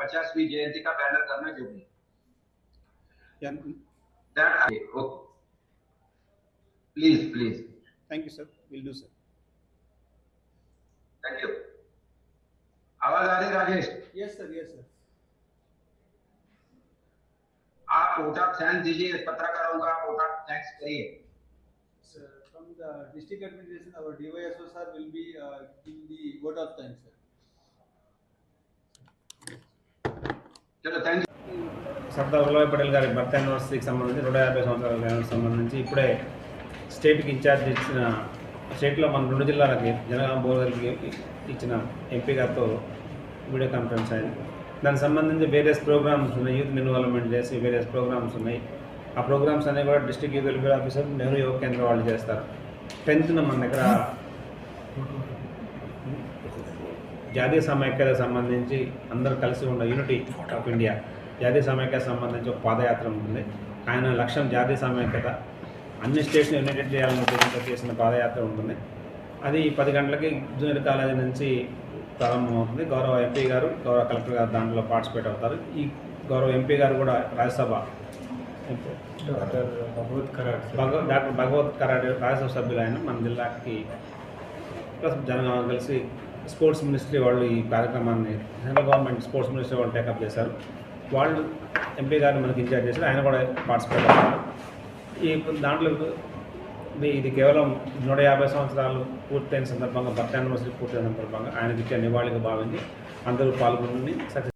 50वीं जयंती का बैनर करना जरूरी Yeah. That please Thank you, sir. We'll do, sir. Thank you. आवाज आ रही Rajesh? Yes, sir. Yes, sir. आप वोट ऑफ थैंक्स दीजिए, पत्रकारों का वोट ऑफ थैंक्स करिए। Sir, from the district administration, our DYSO sir will be giving the vote of thanks, sir. चलो thank you. Sardar Vallabhbhai Patel గారి birth యానివర్సరీకి సంబంధించి 150 సంవత్సరాలకు సంబంధించి ఇప్పుడే స్టేట్కి ఇన్ఛార్జ్ ఇచ్చిన స్టేట్లో మన 2 జిల్లాలకి జనగామ భువనగిరికి ఇచ్చిన ఎంపీ గారితో వీడియో కాన్ఫరెన్స్ అయింది. దానికి సంబంధించి వేరియస్ ప్రోగ్రామ్స్ ఉన్నాయి, యూత్ ఇన్వాల్వ్మెంట్ చేసి వేరియస్ ప్రోగ్రామ్స్ ఉన్నాయి. ఆ ప్రోగ్రామ్స్ అనేవి కూడా district youth welfare officer, Nehru యువ కేంద్రం వాళ్ళు చేస్తారు. 10th మన దగ్గర జాతీయ సమైక్యతకు సంబంధించి అందరూ కలిసి ఉన్న యూనిటీ ఆఫ్ ఇండియా జాతీయ సమైక్యత సంబంధించి ఒక పాదయాత్ర ఉంటుంది. ఆయన లక్ష్యం జాతీయ సమైక్యత, అన్ని స్టేట్స్ని యునైటెడ్ చేయాలని ఉద్దేశంతో చేసిన పాదయాత్ర ఉంటుంది. అది 10 గంటలకి జూనియర్ కాలేజీ నుంచి ప్రారంభమవుతుంది. గౌరవ ఎంపీ గారు, గౌరవ కలెక్టర్ గారు దాంట్లో పార్టిసిపేట్ అవుతారు. ఈ గౌరవ ఎంపీ గారు కూడా రాజ్యసభ డాక్టర్ భగవత్ కరాడ్ రాజ్యసభ సభ్యులు ఆయన మన జిల్లాకి ప్లస్ జనగామ కలిసి స్పోర్ట్స్ మినిస్ట్రీ వాళ్ళు ఈ కార్యక్రమాన్ని సెంట్రల్ గవర్నమెంట్ స్పోర్ట్స్ మినిస్ట్రీ వాళ్ళు టేకప్ చేశారు. వాళ్ళు ఎంపీ గారిని మనకి ఇన్ఛార్జ్ చేశారు, ఆయన కూడా పార్టిసిపేట్ అవుతారు. ఈ దాంట్లో ఇది కేవలం 150 సంవత్సరాలు పూర్తయిన సందర్భంగా, బర్త్ యానివర్సరీ పూర్తయిన సందర్భంగా ఆయనకి ఇచ్చే నివాళిగా భావించి అందరూ పాల్గొని సక్సెస్